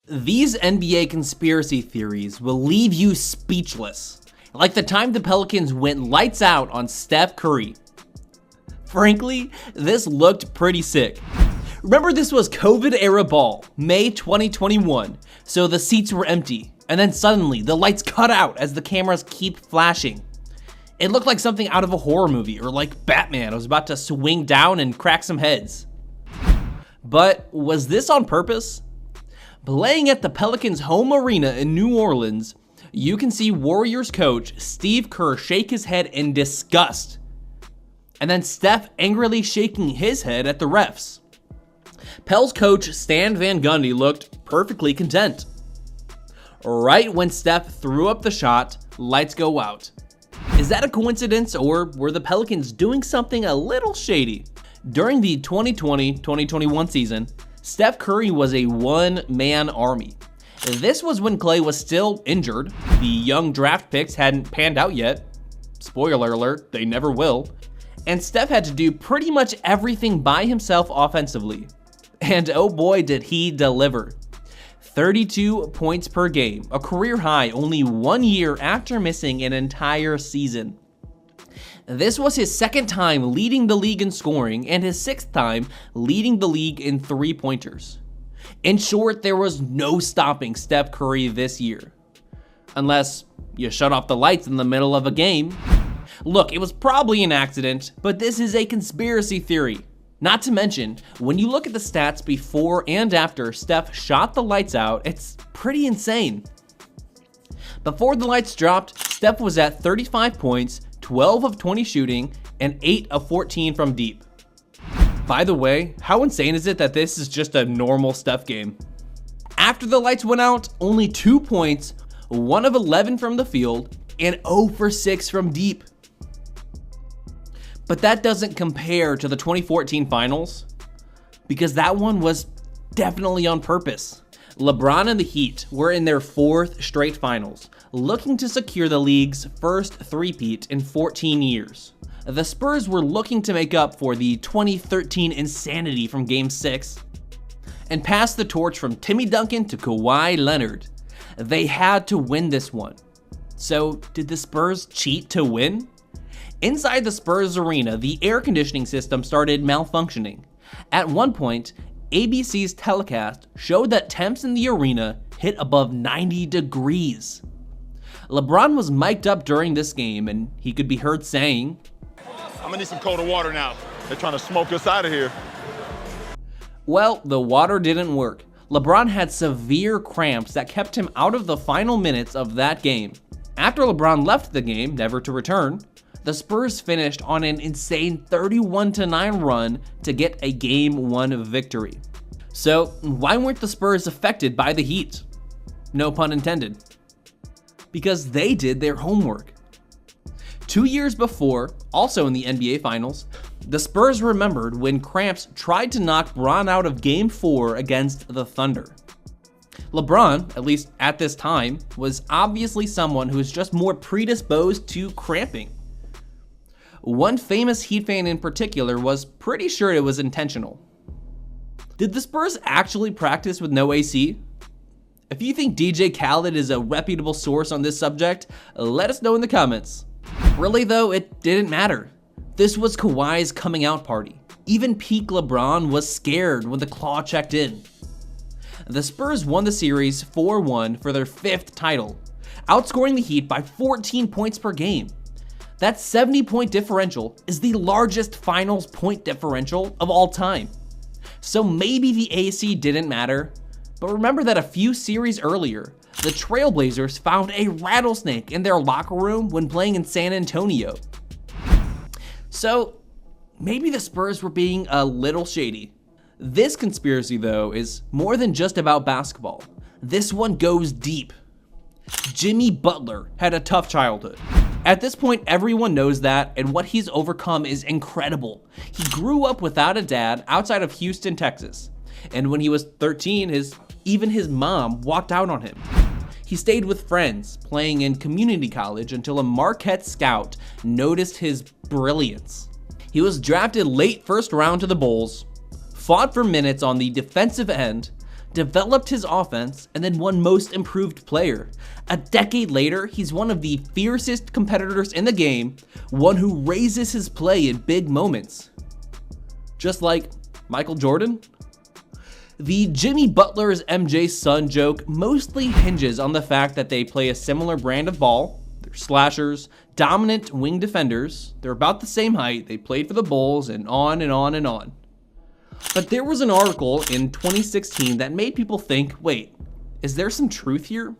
These NBA conspiracy theories will leave you speechless, like the time the Pelicans went lights out on Steph Curry. Frankly, this looked pretty sick. Remember, this was COVID-era ball, May 2021, so the seats were empty, and then suddenly the lights cut out as the cameras keep flashing. It looked like something out of a horror movie, or like Batman was about to swing down and crack some heads. But was this on purpose? Playing at the Pelicans' home arena in New Orleans, you can see Warriors coach Steve Kerr shake his head in disgust, and then Steph angrily shaking his head at the refs. Pels coach Stan Van Gundy looked perfectly content. Right when Steph threw up the shot, lights go out. Is that a coincidence, or were the Pelicans doing something a little shady? During the 2020-2021 season, Steph Curry was a one-man army. This was when Klay was still injured, the young draft picks hadn't panned out yet, spoiler alert, they never will, and Steph had to do pretty much everything by himself offensively. And oh boy did he deliver. 32 points per game, a career high only 1 year after missing an entire season. This was his second time leading the league in scoring and his sixth time leading the league in three-pointers. In short, there was no stopping Steph Curry this year. Unless you shut off the lights in the middle of a game. Look, it was probably an accident, but this is a conspiracy theory. Not to mention, when you look at the stats before and after Steph shot the lights out, it's pretty insane. Before the lights dropped, Steph was at 35 points, 12 of 20 shooting, and 8 of 14 from deep. By the way, how insane is it that this is just a normal Steph game? After the lights went out, only 2 points, 1 of 11 from the field, and 0 for 6 from deep. But that doesn't compare to the 2014 finals, because that one was definitely on purpose. LeBron and the Heat were in their 4th straight finals, looking to secure the league's first three-peat in 14 years. The Spurs were looking to make up for the 2013 insanity from Game 6 and pass the torch from Timmy Duncan to Kawhi Leonard. They had to win this one. So did the Spurs cheat to win? Inside the Spurs arena, the air conditioning system started malfunctioning. At one point, ABC's telecast showed that temps in the arena hit above 90 degrees. LeBron was mic'd up during this game, and he could be heard saying, "I'm gonna need some colder water now. They're trying to smoke us out of here." Well, the water didn't work. LeBron had severe cramps that kept him out of the final minutes of that game. After LeBron left the game, never to return, the Spurs finished on an insane 31-9 run to get a Game 1 victory. So why weren't the Spurs affected by the Heat? No pun intended. Because they did their homework. 2 years before, also in the NBA Finals, the Spurs remembered when cramps tried to knock Bron out of Game 4 against the Thunder. LeBron, at least at this time, was obviously someone who was just more predisposed to cramping. One famous Heat fan in particular was pretty sure it was intentional. Did the Spurs actually practice with no AC? If you think DJ Khaled is a reputable source on this subject, let us know in the comments. Really though, it didn't matter. This was Kawhi's coming out party. Even peak LeBron was scared when the claw checked in. The Spurs won the series 4-1 for their 5th title, outscoring the Heat by 14 points per game. That 70-point differential is the largest finals point differential of all time. So maybe the AC didn't matter, but remember that a few series earlier, the Trailblazers found a rattlesnake in their locker room when playing in San Antonio. So maybe the Spurs were being a little shady. This conspiracy, though, is more than just about basketball. This one goes deep. Jimmy Butler had a tough childhood. At this point, everyone knows that, and what he's overcome is incredible. He grew up without a dad outside of Houston, Texas. And when he was 13, even his mom walked out on him. He stayed with friends, playing in community college until a Marquette scout noticed his brilliance. He was drafted late first round to the Bulls, fought for minutes on the defensive end, developed his offense, and then won Most Improved Player. A decade later, he's one of the fiercest competitors in the game, one who raises his play in big moments. Just like Michael Jordan? The Jimmy Butler's MJ's son joke mostly hinges on the fact that they play a similar brand of ball. They're slashers, dominant wing defenders, they're about the same height, they played for the Bulls, and on and on and on. But there was an article in 2016 that made people think, wait, is there some truth here?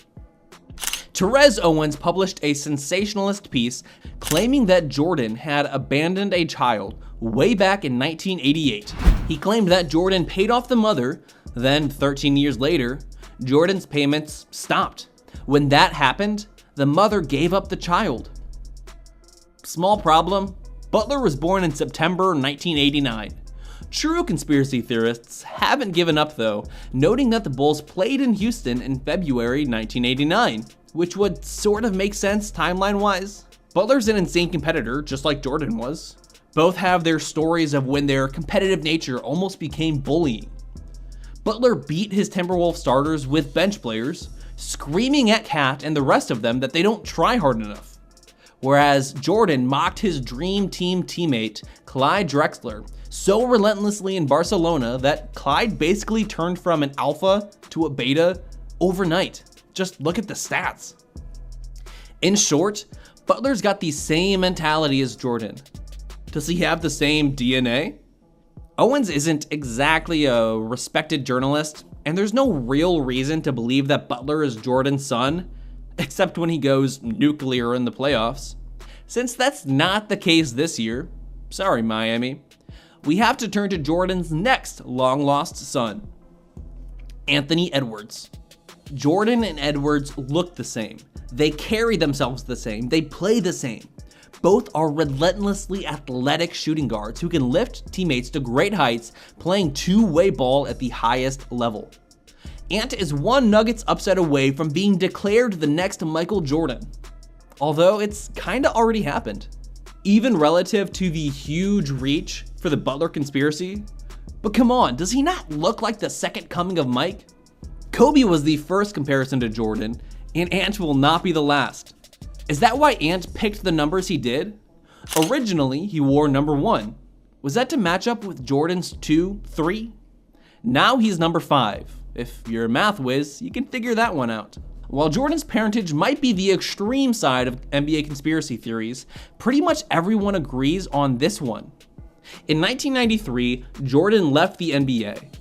Terez Owens published a sensationalist piece claiming that Jordan had abandoned a child way back in 1988. He claimed that Jordan paid off the mother, then 13 years later, Jordan's payments stopped. When that happened, the mother gave up the child. Small problem, Butler was born in September 1989. True conspiracy theorists haven't given up though, noting that the Bulls played in Houston in February 1989, which would sort of make sense timeline-wise. Butler's an insane competitor, just like Jordan was. Both have their stories of when their competitive nature almost became bullying. Butler beat his Timberwolves starters with bench players, screaming at Cat and the rest of them that they don't try hard enough. Whereas Jordan mocked his dream team teammate, Clyde Drexler, so relentlessly in Barcelona that Clyde basically turned from an alpha to a beta overnight. Just look at the stats. In short, Butler's got the same mentality as Jordan. Does he have the same DNA? Owens isn't exactly a respected journalist, and there's no real reason to believe that Butler is Jordan's son, except when he goes nuclear in the playoffs. Since that's not the case this year, sorry Miami, we have to turn to Jordan's next long-lost son, Anthony Edwards. Jordan and Edwards look the same. They carry themselves the same. They play the same. Both are relentlessly athletic shooting guards who can lift teammates to great heights, playing two-way ball at the highest level. Ant is one Nuggets upset away from being declared the next Michael Jordan, although it's kinda already happened. Even relative to the huge reach for the Butler conspiracy, but come on, does he not look like the second coming of Mike? Kobe was the first comparison to Jordan, and Ant will not be the last. Is that why Ant picked the numbers he did? Originally, he wore number 1. Was that to match up with Jordan's 2, 3? Now he's number 5. If you're a math whiz, you can figure that one out. While Jordan's parentage might be the extreme side of NBA conspiracy theories, pretty much everyone agrees on this one. In 1993, Jordan left the NBA.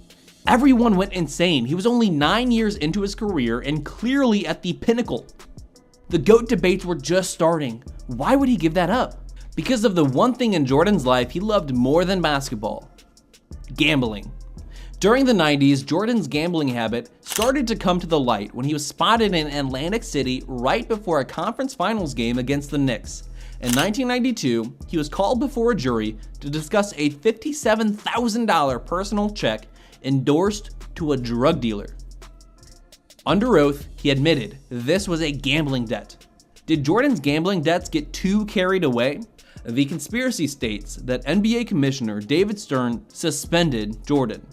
Everyone went insane. He was only 9 years into his career and clearly at the pinnacle. The GOAT debates were just starting. Why would he give that up? Because of the one thing in Jordan's life he loved more than basketball: gambling. During the 90s, Jordan's gambling habit started to come to the light when he was spotted in Atlantic City right before a conference finals game against the Knicks. In 1992, he was called before a jury to discuss a $57,000 personal check endorsed to a drug dealer. Under oath, he admitted this was a gambling debt. Did Jordan's gambling debts get too carried away? The conspiracy states that NBA Commissioner David Stern suspended Jordan,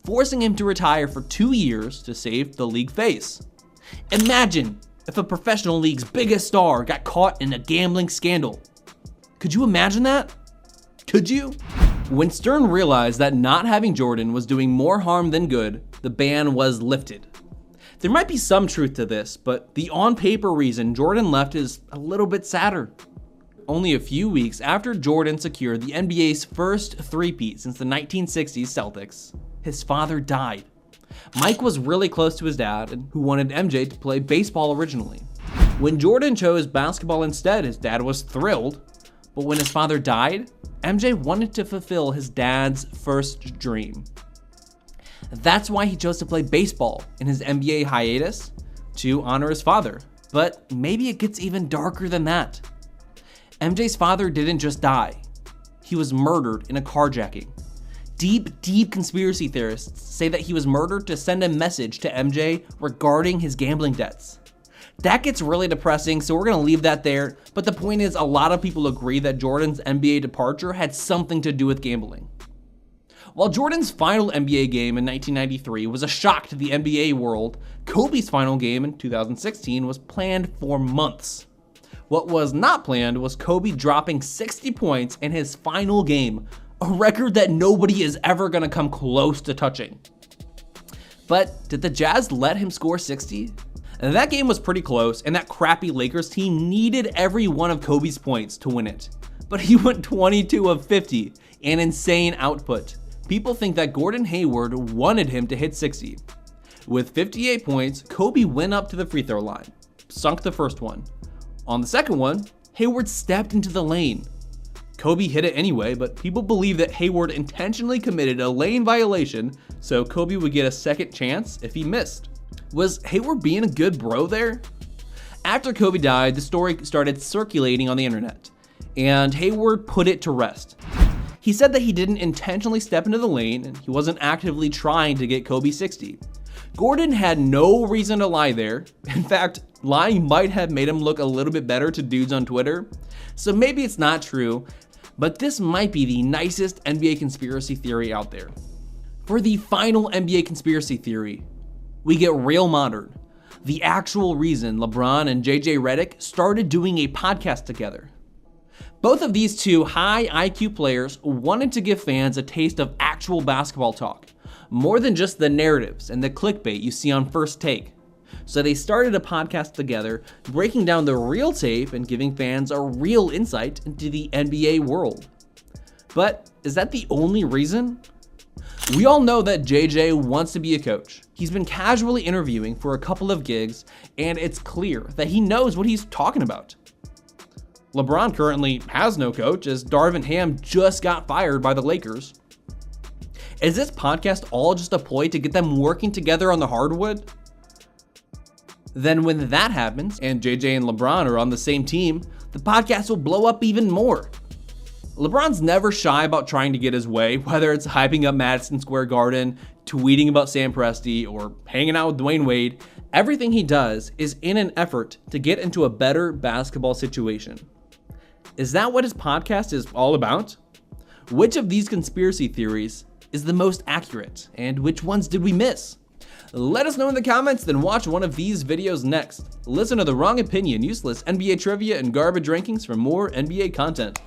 forcing him to retire for 2 years to save the league face. Imagine if a professional league's biggest star got caught in a gambling scandal. Could you imagine that? Could you? When Stern realized that not having Jordan was doing more harm than good, the ban was lifted. There might be some truth to this, but the on-paper reason Jordan left is a little bit sadder. Only a few weeks after Jordan secured the NBA's first three-peat since the 1960s Celtics, his father died. Mike was really close to his dad, and who wanted MJ to play baseball originally. When Jordan chose basketball instead, his dad was thrilled, but when his father died, MJ wanted to fulfill his dad's first dream. That's why he chose to play baseball in his NBA hiatus, to honor his father. But maybe it gets even darker than that. MJ's father didn't just die. He was murdered in a carjacking. Deep conspiracy theorists say that he was murdered to send a message to MJ regarding his gambling debts. That gets really depressing, so we're gonna leave that there, but the point is a lot of people agree that Jordan's NBA departure had something to do with gambling. While Jordan's final NBA game in 1993 was a shock to the NBA world, Kobe's final game in 2016 was planned for months. What was not planned was Kobe dropping 60 points in his final game, a record that nobody is ever going to come close to touching. But did the Jazz let him score 60? And that game was pretty close, and that crappy Lakers team needed every one of Kobe's points to win it. But he went 22 of 50, an insane output. People think that Gordon Hayward wanted him to hit 60. With 58 points, Kobe went up to the free throw line, sunk the first one. On the second one, Hayward stepped into the lane. Kobe hit it anyway, but people believe that Hayward intentionally committed a lane violation so Kobe would get a second chance if he missed. Was Hayward being a good bro there? After Kobe died, the story started circulating on the internet, and Hayward put it to rest. He said that he didn't intentionally step into the lane and he wasn't actively trying to get Kobe 60. Gordon had no reason to lie there. In fact, lying might have made him look a little bit better to dudes on Twitter. So maybe it's not true, but this might be the nicest NBA conspiracy theory out there. For the final NBA conspiracy theory, we get real modern. The actual reason LeBron and JJ Redick started doing a podcast together. Both of these two high IQ players wanted to give fans a taste of actual basketball talk, more than just the narratives and the clickbait you see on First Take. So they started a podcast together, breaking down the real tape and giving fans a real insight into the NBA world. But is that the only reason? We all know that JJ wants to be a coach. He's been casually interviewing for a couple of gigs, and it's clear that he knows what he's talking about. LeBron currently has no coach, as Darvin Ham just got fired by the Lakers. Is this podcast all just a ploy to get them working together on the hardwood? Then when that happens, and JJ and LeBron are on the same team, the podcast will blow up even more. LeBron's never shy about trying to get his way, whether it's hyping up Madison Square Garden, tweeting about Sam Presti, or hanging out with Dwayne Wade. Everything he does is in an effort to get into a better basketball situation. Is that what his podcast is all about? Which of these conspiracy theories is the most accurate, and which ones did we miss? Let us know in the comments, then watch one of these videos next. Listen to The Wrong Opinion, Useless NBA Trivia, and Garbage Rankings for more NBA content.